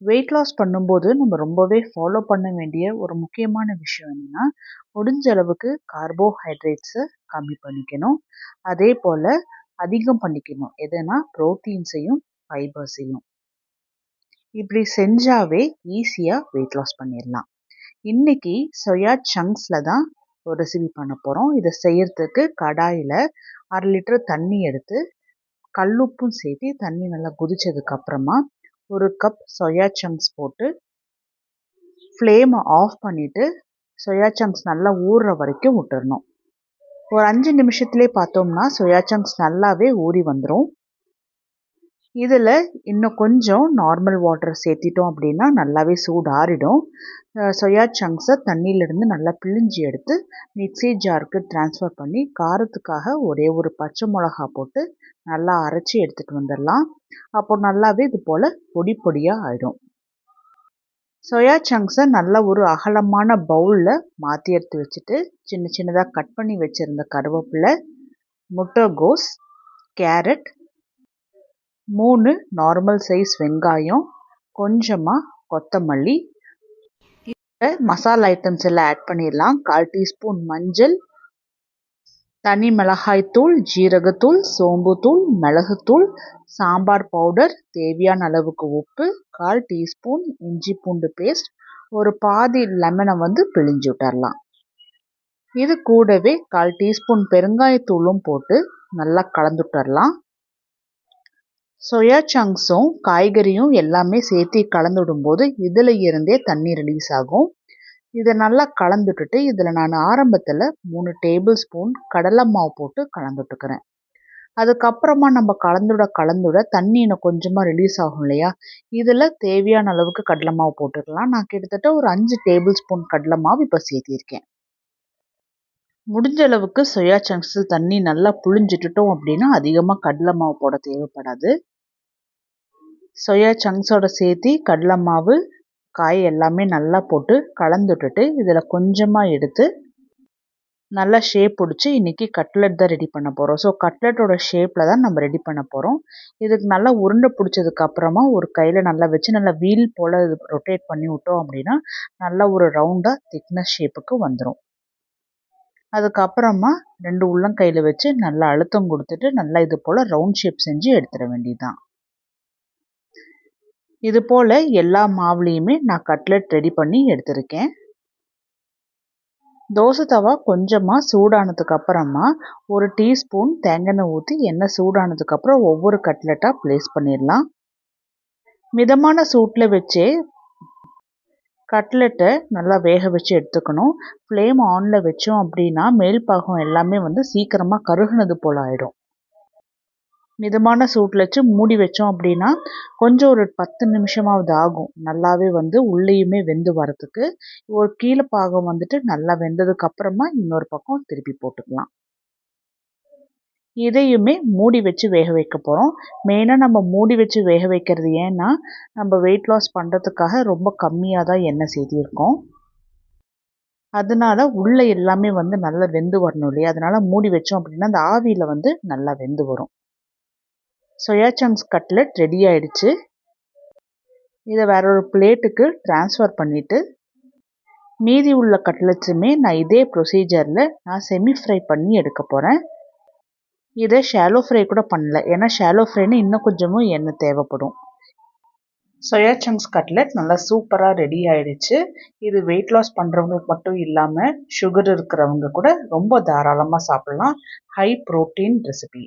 Weight loss பண்ணும்போது நம்ம ரொம்பவே ஃபாலோ பண்ண வேண்டிய ஒரு முக்கியமான விஷயம் என்னன்னா, முடிஞ்ச அளவுக்கு கார்போஹைட்ரேட்ஸை கம்மி பண்ணிக்கணும். அதே போல் அதிகம் பண்ணிக்கணும். எதுனா ப்ரோட்டீன்ஸையும் ஃபைபர்ஸையும். இப்படி செஞ்சாவே ஈஸியாக வெயிட் லாஸ் பண்ணிடலாம். இன்னைக்கு சோயா சங்க்ஸில் தான் ஒரு ரெசிபி பண்ண போகிறோம். இதை செய்யறதுக்கு கடாயில் 1/2 லிட்டர் தண்ணி எடுத்து கல்லுப்பும் சேர்த்து தண்ணி நல்லா கொதிச்சதுக்கு அப்புறமா 1 கப் சோயா சங்க்ஸ் போட்டு ஃப்ளேமை ஆஃப் பண்ணிவிட்டு சோயா சங்க்ஸ் நல்லா ஊறுற வரைக்கும் விட்டுறணும். ஒரு 5 நிமிஷத்துலேயே பார்த்தோம்னா சோயா சங்க்ஸ் நல்லாவே ஊறி வந்துடும். இதில் இன்னும் கொஞ்சம் நார்மல் வாட்டர் சேர்த்திட்டோம் அப்படின்னா நல்லாவே சூடு ஆறிடும். சோயா சங்க்ஸை தண்ணியிலேருந்து நல்லா பிழிஞ்சி எடுத்து மிக்ஸி ஜாருக்கு ட்ரான்ஸ்ஃபர் பண்ணி காரத்துக்காக ஒரே ஒரு பச்சை மிளகா போட்டு நல்லா அரைச்சி எடுத்துகிட்டு வந்துடலாம். அப்போ நல்லாவே இது போல் பொடி பொடியாக ஆகிடும். சோயா சங்க்ஸை நல்லா ஒரு அகலமான பவுலில் மாற்றி எடுத்து வச்சுட்டு சின்ன சின்னதாக கட் பண்ணி வச்சுருந்த கருவேப்பிலை, முட்டைகோஸ், கேரட், 3 நார்மல் சைஸ் வெங்காயம், கொஞ்சமாக கொத்தமல்லி, மசாலா ஐட்டம்ஸ் எல்லாம் ஆட் பண்ணிடலாம். 1/4 டீஸ்பூன் மஞ்சள், தனி மிளகாய்த்தூள், ஜீரகத்தூள், சோம்புத்தூள், மிளகுத்தூள், சாம்பார் பவுடர், தேவையான அளவுக்கு உப்பு, 1/4 டீஸ்பூன் இஞ்சி பூண்டு பேஸ்ட், ஒரு பாதி லெமனை பிழிஞ்சு விட்டுறலாம். இது கூடவே 1/4 டீஸ்பூன் பெருங்காயத்தூளும் போட்டு நல்லா கலந்து விட்டுறலாம். சோயா சங்க்ஸும் காய்கறியும் எல்லாமே சேர்த்து கலந்து விடும்போது இதில் இருந்தே தண்ணி ரிலீஸ் ஆகும். இதை நல்லா கலந்துட்டுட்டு இதில் நான் ஆரம்பத்தில் 3 டேபிள் ஸ்பூன் கடலை மாவு போட்டு கலந்துட்டுக்கிறேன். அதுக்கப்புறமா நம்ம கலந்துட தண்ணி இன்னும் கொஞ்சமாக ரிலீஸ் ஆகும் இல்லையா, இதில் தேவையான அளவுக்கு கடலை மாவு போட்டுக்கலாம். நான் கிட்டத்தட்ட ஒரு 5 டேபிள் ஸ்பூன் கடலை மாவு இப்போ சேர்த்திருக்கேன். முடிஞ்ச அளவுக்கு சோயா சங்க்ஸில் தண்ணி நல்லா புழிஞ்சிட்டுட்டோம் அப்படின்னா அதிகமாக கடலை மாவு போட தேவைப்படாது. சோயா சங்க்ஸோட சேர்த்து கடலை மாவு, காய் எல்லாமே நல்லா போட்டு கலந்துட்டுட்டு இதில் கொஞ்சமாக எடுத்து நல்லா ஷேப் பிடிச்சி இன்றைக்கி கட்லெட் தான் ரெடி பண்ண போகிறோம். ஸோ கட்லெட்டோட ஷேப்பில் தான் நம்ம ரெடி பண்ண போகிறோம். இதுக்கு நல்லா உருண்டை பிடிச்சதுக்கப்புறமா ஒரு கையில் நல்லா வச்சு நல்லா வீல் போல் இது ரொட்டேட் பண்ணி விட்டோம் அப்படின்னா நல்லா ஒரு ரவுண்டாக திக்னஸ் ஷேப்புக்கு வந்துடும். அதுக்கப்புறமா 2 உள்ளங்கையில் வச்சு நல்லா அழுத்தம் கொடுத்துட்டு நல்லா இது போல் ரவுண்ட் ஷேப் செஞ்சு எடுத்துட வேண்டியதுதான். இது போல் எல்லா மாவுலேயுமே நான் கட்லெட் ரெடி பண்ணி எடுத்திருக்கேன். தோசை தவா கொஞ்சமாக சூடானதுக்கு அப்புறமா 1 டீஸ்பூன் தேங்காய் எண்ணெய் ஊற்றி எண்ணெய் சூடானதுக்கப்புறம் ஒவ்வொரு கட்லெட்டாக ப்ளேஸ் பண்ணிடலாம். மிதமான சூட்டில் வச்சே கட்லெட்டை நல்லா வேக வச்சு எடுத்துக்கணும். ஃப்ளேம் ஆனில் வச்சோம் அப்படின்னா மேல் பாகம் எல்லாமே சீக்கிரமாக கருகுனது போல் ஆகிடும். மிதமான சூட்டில் வச்சு மூடி வச்சோம் அப்படின்னா கொஞ்சம் ஒரு 10 நிமிஷமாவது ஆகும் நல்லாவே உள்ளேயுமே வெந்து வரத்துக்கு. ஒரு கீழே பாகம் நல்லா வெந்ததுக்கு அப்புறமா இன்னொரு பக்கம் திருப்பி போட்டுக்கலாம். இதையுமே மூடி வச்சு வேக வைக்க போகிறோம். மெயினாக நம்ம மூடி வச்சு வேக வைக்கிறது ஏன்னா நம்ம வெயிட் லாஸ் பண்ணுறதுக்காக ரொம்ப கம்மியாக தான் எண்ணெய் சேர்த்திருக்கோம். அதனால உள்ளே எல்லாமே நல்லா வெந்து வரணும் இல்லையா, அதனால் மூடி வச்சோம் அப்படின்னா அந்த ஆவியில் நல்லா வெந்து வரும். சோயா சங்க்ஸ் கட்லெட் ரெடி ஆயிடுச்சு. இதை வேற ஒரு பிளேட்டுக்கு ட்ரான்ஸ்ஃபர் பண்ணிவிட்டு மீதி உள்ள கட்லெட்ஸுமே நான் இதே ப்ரொசீஜரில் நான் செமி ஃப்ரை பண்ணி எடுக்க போகிறேன். இதை ஷாலோ ஃப்ரை கூட பண்ணல, ஏன்னா ஷாலோ ஃப்ரைன்னு இன்னும் கொஞ்சமும் எண்ணெய் தேவைப்படும். சோயா சங்க்ஸ் கட்லெட் நல்லா சூப்பராக ரெடி ஆயிடுச்சு. இது வெயிட் லாஸ் பண்ணுறவங்களுக்கு மட்டும் இல்லாமல் சுகர் இருக்கிறவங்க கூட ரொம்ப தாராளமாக சாப்பிட்லாம். High protein recipe.